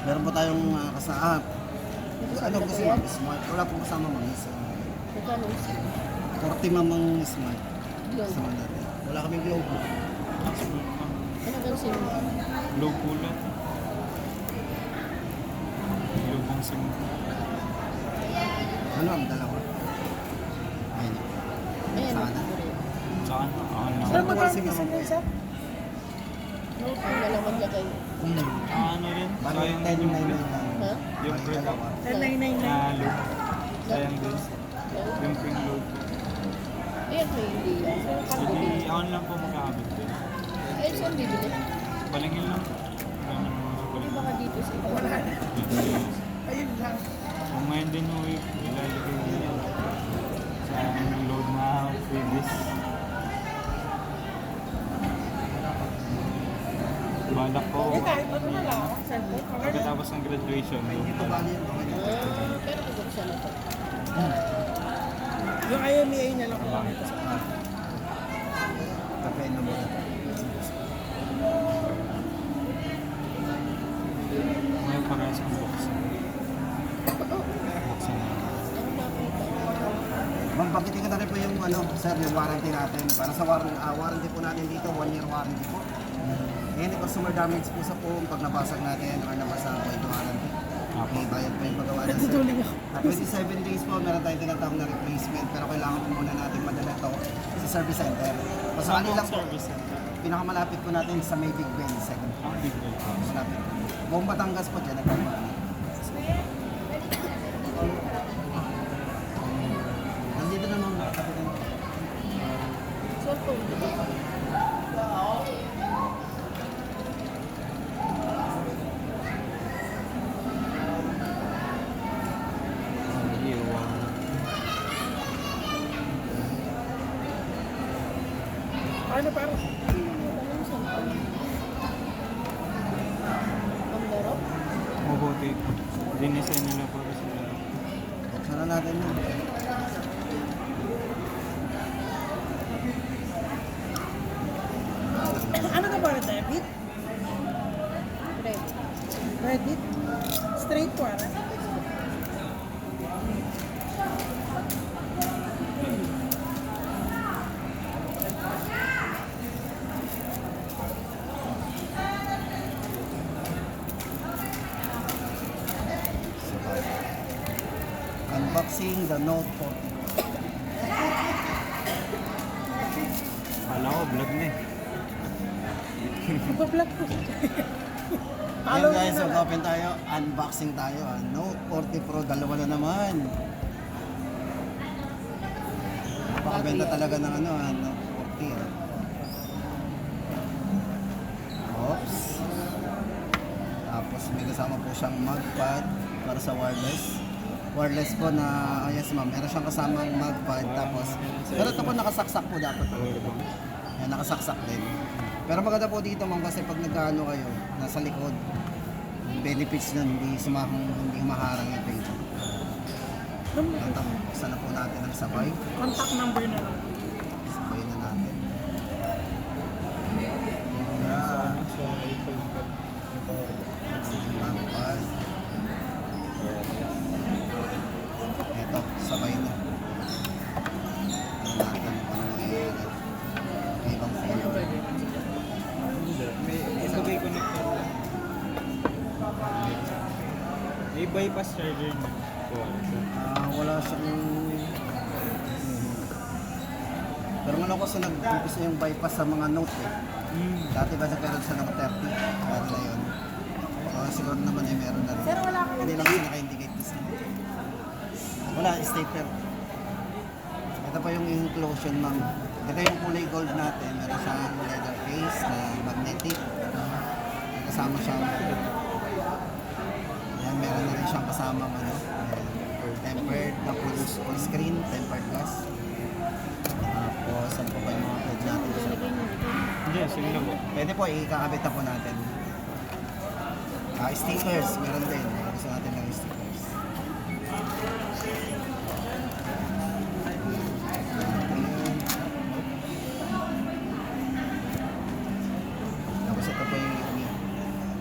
Meron po tayong kasama. Ano gusto mo? Smart. Wala pong kasama mga isa. Magkano isa? 40 mamang smart. Yun. Kasama natin. Wala kaming globe. Ano ba sim? Low pula. Low pang sim. Ano ang dalawa? Ayun. Ayan. Sana. Saan? Ako na. Saan magkano kasi Ano isa? Note ko na lang maglagay. Ano rin? Bali Sayang 10 yung na print. yun. Ha? Yung Bali print. dalawa. 10,999. Na low. Sayang din. Yung print low. Ayan ko hindi yan. So, cargo Hindi, din. ako lang po makakabit din. Ay, saan bibili? Balingin lang. Wala naman mga Hindi balingin. baka dito sa iba. Wala na. Ayun lang. Kung ngayon din mo ilalagay mo yan sa load na previous. Balak ko. Eh kahit ano na lang. Cellphone. Okay na. Pagkatapos ng graduation, Hindi pa bali yun. Pero kung siya na to. Yung IMEA na lang kung ano. Kape na muna. may parehas ang box. Box na. Ma'am, pakitin ko na rin po yung sir, yung warranty natin. Para sa warranty po natin dito, 1 year warranty po. Any customer damage po sa phone, pag nabasag natin or nabasa po ito warranty. Okay, bayad po yung pagawa na sir. Nagtutuling ako. At 27 days po, meron tayong tinatawag na replacement. Pero kailangan po muna natin madala ito sa service center. Pasali lang po, Service center. pinakamalapit po natin sa May Big Ben, second floor. Ang big deal. Malapit. Buong Batangas po dyan, nagpapaan. Nandito na mga kapitan. Cellphone. Ano parang? Anong cellphone? Ang laro? Mabuti. Dinisign nila para sila. Buksan na natin yun. Ano ka ba? Debit? Red. Credit? Straight warrant? Unboxing the Note 40. Kala ko, vlog na eh. Ipa-vlog ko. Ayan guys, mag-open tayo. Unboxing tayo. Note 40 Pro, dalawa na naman. Napakabenta talaga ng Note 40. Oops. Tapos may kasama po siyang mugpad para sa wireless. Wireless po na, yes ma'am, meron siyang kasamang mugpad. Tapos, pero ito po nakasaksak po dapat. Yan, nakasaksak din. Pero maganda po dito ma'am kasi pag nagkaano kayo, nasa likod, benefits nun, hindi maharang yung page. Buksan na po natin ang sabay. Contact number na lang. Sabay na natin. Mapal. Ito, sabay na. Ano natin kung ano yung ibang phone. May isabay connector lang. May bypass charger na. Wala siyang... Pero ano ko sa nag-umpisa yung bypass sa mga Note eh. Dati ba nagkaroon siya ng 30? Dati na yun. Siguro naman eh meron na rin. Sir, wala ka Hindi lang siya naka-indicate kasi. Wala, stapler. Ito pa yung inclusion ma'am. Ito yung kulay gold natin. Meron siyang leather case na magnetic. Kasama siyang... Yan, meron na rin siyang kasama tempered, tapos full screen, tempered glass. Tapos, saan po ba yung mga code natin? Ilagay mo ito. Hindi, sige lang po. Pwede po, ikakabit na po natin. Stickers, meron din. Gusto natin ng stickers. Tapos ito po yung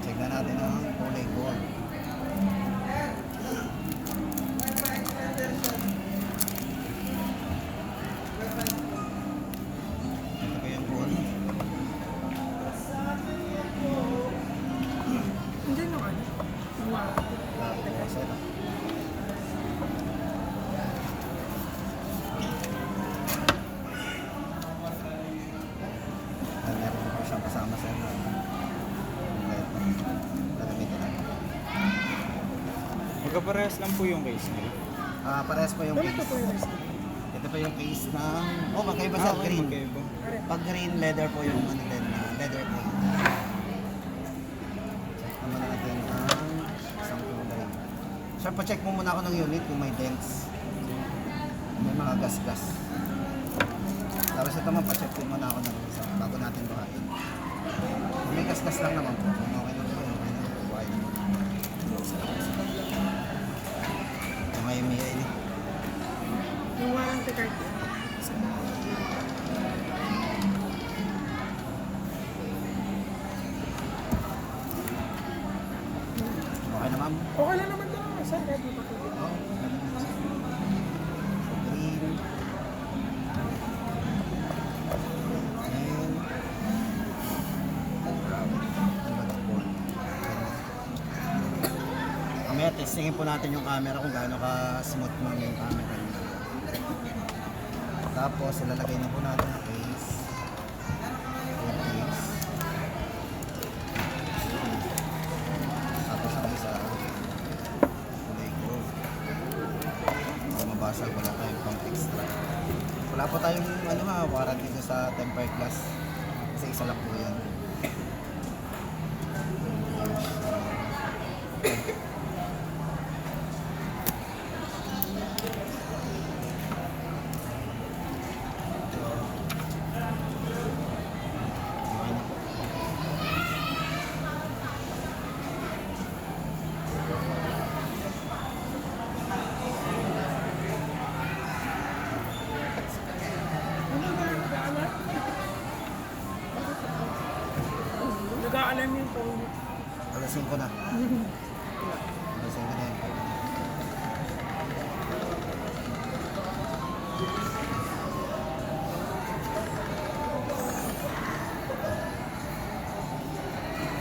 check na natin ang kulay gold. Magkaparehas lang po yung case nila. Parehas po yung Ganito case. po yung rest. Ito pa yung case ng... Oh, magkaiba sa okay, green. magkaiba. Pag green, leather po yung ano din, leather po. Check naman natin ang isang kulay. Sir, pa-check mo muna ako ng unit kung may dents. May mga gas-gas. Tapos ito man, pa-check din muna ako ng isa bago natin buhayin. Kung may gas-gas lang naman po. Kung okay lang po, okay na po. Buhayin mo. Ito may MIA ini. Yung warranty card yun. Okay na ma'am? Okay lang naman ito. Saan kaya dito po? Oh, green. Mamaya testingin po natin yung camera kung gaano ka smooth mo yung camera niya. Tapos ilalagay na po natin ang case. Yung case. Tapos ang isa kulay gold. Para mabasag, wala tayong pang extra. Wala po tayong warranty dito sa temper glass. Kasi isa lang po yan. Okay na po. Ano ba yung nag-aalam? Nag-aalam yung phone. Alas 5 na. Alas 5 na yan.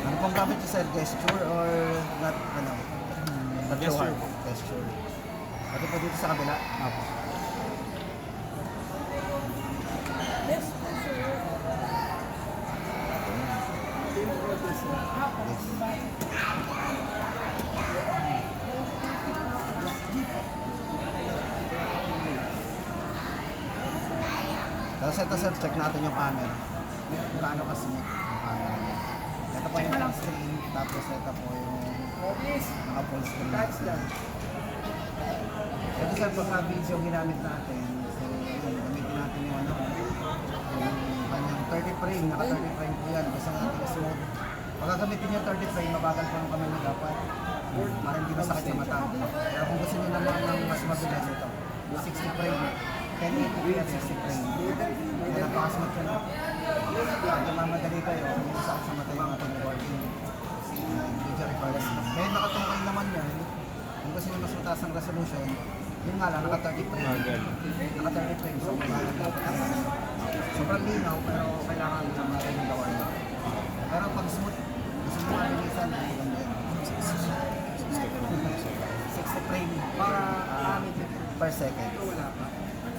Ano pong gamit niyo sir? Gesture or not? Ano? Not so Gesture. hard. Gesture. Pati po dito sa kabila. Apo. Yes, sir. Yes. Tapos ito sir, check natin yung camera. Kung gaano ka-smooth yung camera niya. Ito po yung full screen, tapos ito po yung mga full screen. Ito sir, pagka video ginamit natin, so yun, gamitin natin yung yung kanyang 30 frame, naka 30 frame po yan. Gusto natin smooth. Pagka gamitin yung 30 frame, mabagal po yung kamera dapat. Para hindi masakit sa mata. Pero kung gusto nyo naman ng mas mabilis ito, 60 frame, 1080p at 60 frame. Kaya napakasmart yun. Pag namamadali kayo, hindi masakit sa mata yung ating recording. Video recording. Ngayon nakatungkay naman yan. Kung gusto nyo mas mataas ang resolution, yun nga lang, naka 30 frame. Magal. Naka 30 frames, so mabagal dapat ang sobrang linaw, pero kailangan naman yung gawa nyo. Pero pag smooth, gusto nyo mabilisan, maganda yan. 60 frame per second.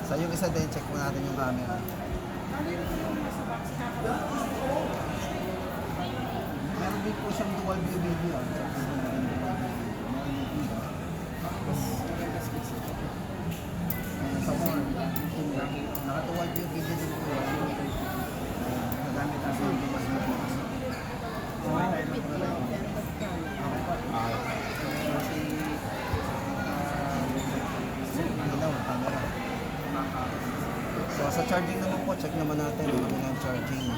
So yung isa din, check mo natin yung camera. Meron din po siyang dual view video. Sa more, naka-dual view video din po yan. Nagamit natin yung dual view video. Okay po. Kasi, ilaw, camera. So sa charging naman po, check naman natin yung kanilang charging.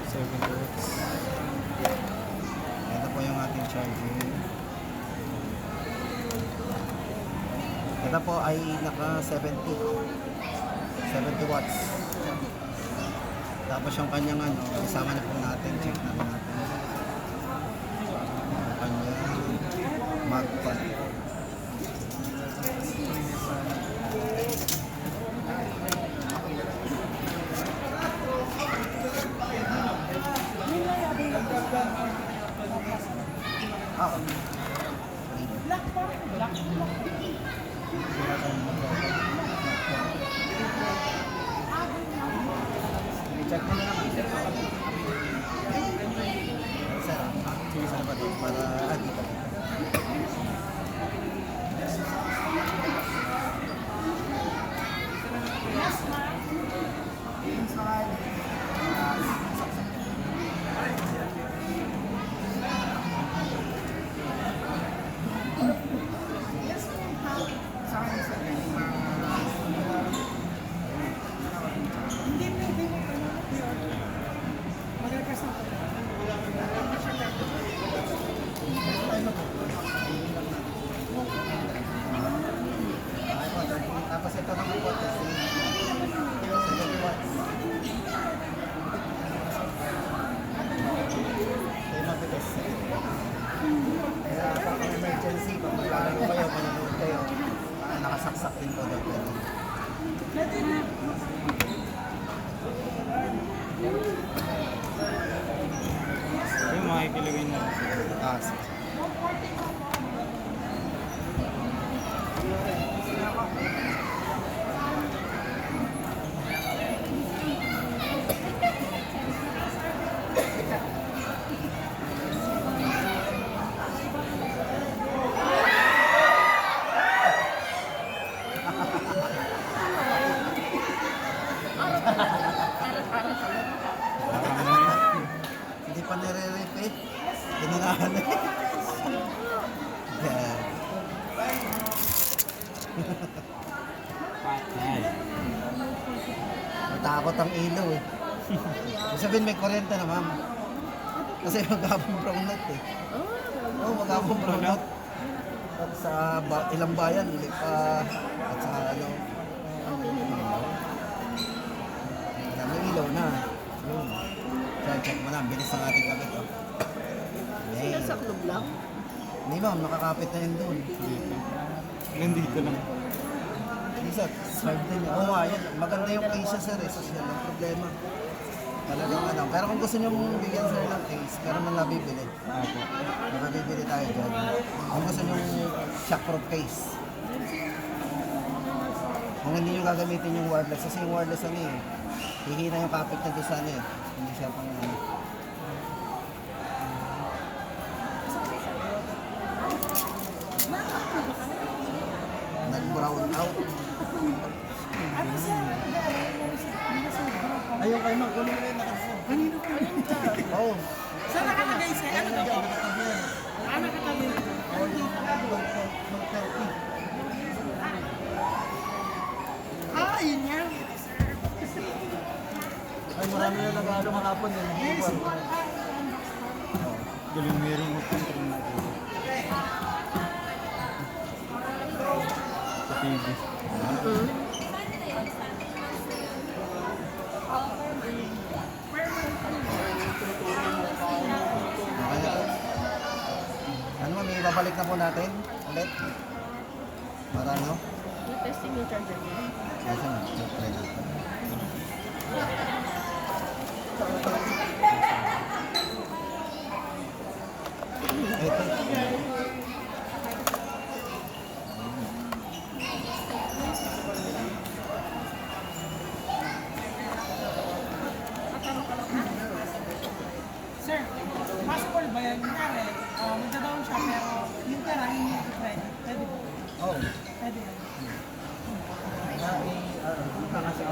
7 watts. Ito po yung ating charging. Ito po ay naka 70 watts. Tapos yung kanyang isama na po natin, check naman natin. Yung kanyang magpad. Black pa. Black. Check mo na naman. kahit ilagay na lang. Ah, sige. Parang ano yun. Hindi pa nire-rip eh. Tinirahan eh. Yan. Patay. Matakot ang ilaw eh. Ibig sabihin may kuryente na ma'am. Kasi magkabong brownout eh. Oo, magkabong brownout. At sa ilang bayan, at sa ano, may ilaw na. Yun. Check mo na, ang bilis ng ating kapit. Oh. Sila sa club lang. Hindi ma'am, nakakapit na yun doon. Dito. Nandito lang. Isa, serve din. Oo nga, yan. Maganda yung case sir eh. Social ang problema. Talagang ano. Pero kung gusto nyo bigyan sir ng case, pero man nabibili. Ako. Nakabibili tayo dyan. Kung gusto nyo shockproof case. Kung hindi nyo gagamitin yung wireless, kasi yung wireless ano eh. Hihina yung kapit na doon sa ano eh. Hindi siya pang ano. Nag-brown out. Ano sir? Ayun kayo ma'am, kunin mo yung nakasya. Kanino ka? Oo. Saan nakalagay sir? Ano to? Ano nakatabi? Ah, yun yan. Ay, marami na nag-ano kahapon yun. Yes, Galing merong control natin. Sa TV. Ano ma'am, ibabalik na po natin ulit. Para ano? Yung testing yung charger niya. Kasi na, try natin. Ito. Sir, possible ba yan? Kunyari, magda-down siya pero yung tira hindi ito pwede. Pwede ba? Oh. Pwede yan. Kasi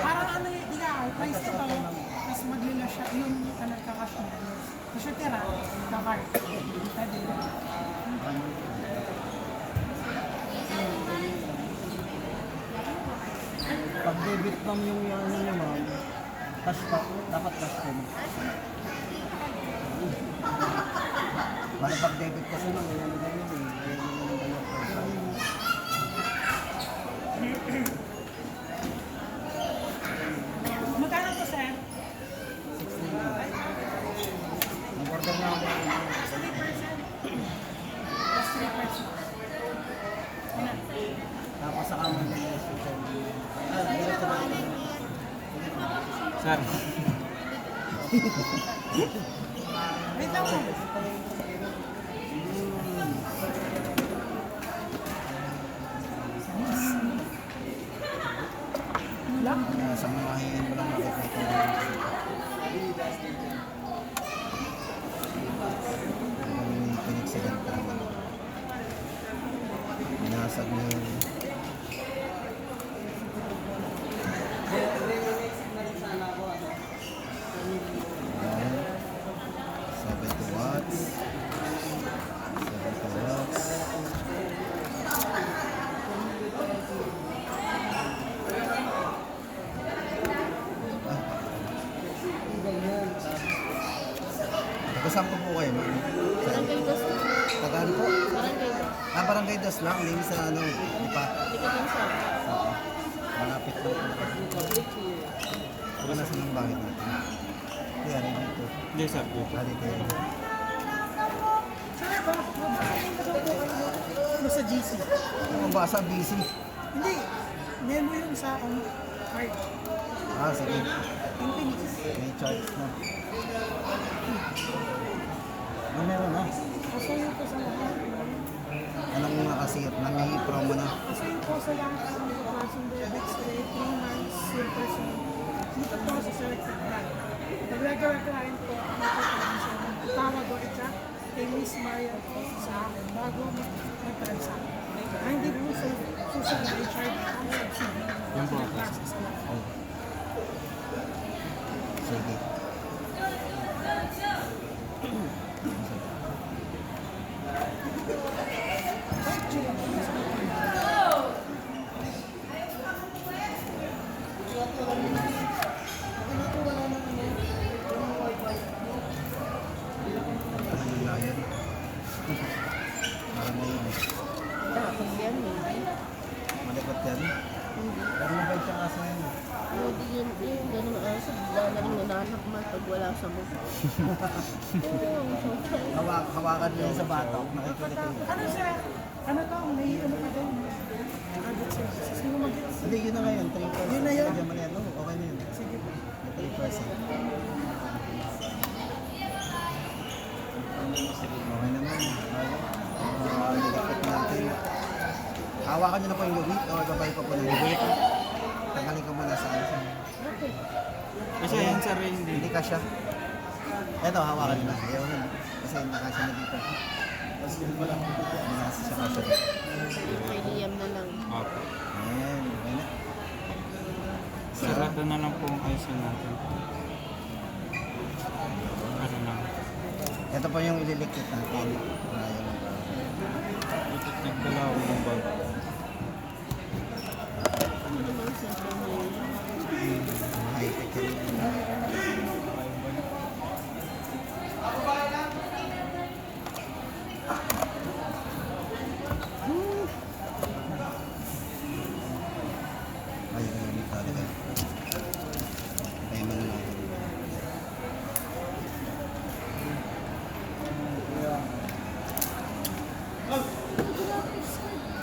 Parang ano yung price ito, tapos maglila siya yung kakash niya. Tapos yung tira, kakart. Pwede yan. pag debit ma'am yung ano niya ma'am, cash pa, dapat cash din. Bali pag debit kasi ma'am, ano ba yun eh? Ayun yung ano ba yun? Magkano to, sir? 16 na. Nag-order na ako. Plus 3%. Tapos sa kamay na yung social media. Diretso na ako. Sir. Wait lang po. Sa mga hihin mo lang makikita. Ang pinagsagan ka naman. Binasag mo yung... Ayan. 70 watts. 70 watts. Kasama po po kayo, ma'am. Barangay dos. Tagaan po. Barangay dos. Barangay Das lang, hindi sa ano, di pa. Hindi ka din sa. Oo. Malapit lang po. Baka nasa ng bakit natin. Yan, dito. Hindi, sir. Dito. Dito yan. Sir, ba? Ano sa GC? Ang basa, busy. Hindi. Memo yun sa card. Ah, sige. Infinix. May charge na. sa lahat ng mga klaseng diabetes today, 3 months, simple siya. Dito po sa selected brand. Pag regular client po, ako po siya. Tawag o i-chat kay Miss Maria po sa akin bago mag-transact. Hindi po susunod na i-charge ang subsidy. Yan po. Classes lang. Sige. Ano na yan? Parang may Dapat yan eh. malikot yan. Hindi. Pero mabait siya kasi yan. Hindi yun eh. Ganun aso. Bigla na rin nananakmal pag wala sa mukha. Hawakan niya sa batok. Nakikinig ko. Ano sir? Ano to? May ano pa din? Agad sir. Sino mag-gets? Hindi, yun na ngayon. 3%. Yun na yun? Lagyan mo na yan. Oo, okay na yun. Sige po. May 3%. Okay naman. Nilapit natin. Hawakan niyo na po yung lubid o babay pa po ng lubid. Tanggalin ko muna sa ano. Okay. Kasi yan sir, hindi. Hindi ka siya. Eto, hawakan niyo na. Ayaw yun. Kasi nakasya na dito. Hindi nakasya siya kasya. May liyam na lang. Opo. Ayan, okay na. Sarado na lang po ang IC natin. Ano lang. Ito po yung ililikit natin. Nagdala ako ng bag. Ano naman sa pamilya? High-tech yun. Ayun, ayun, talaga. Tayo mo na lang.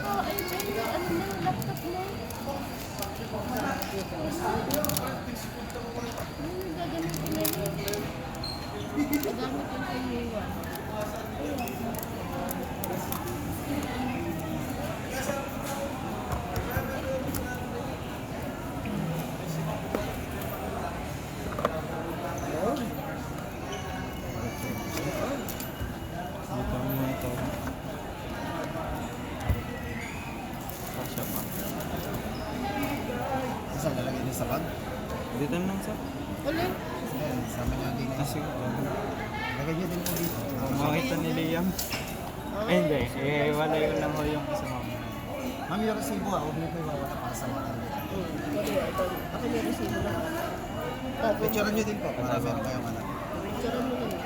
Oh, ay, may ano na, laptop na. Ano gagamitin na yun? Gagamit yung pangyawan. Dito mo ito. Kasya pa. Saan lalagay niyo sa bag? Dito na lang sir. Ulit. Ayan, sama niyo din. Kasi Lagay niyo din po dito. makita ni Liam. Ay hindi. Eh, wala yun lang ho yung isa mo. Ma'am, yung resibo huwag niyo po iwawala para sa mga kanila. Ako may resibo na. Picture niyo din po para meron kayong ano. Picture mo na.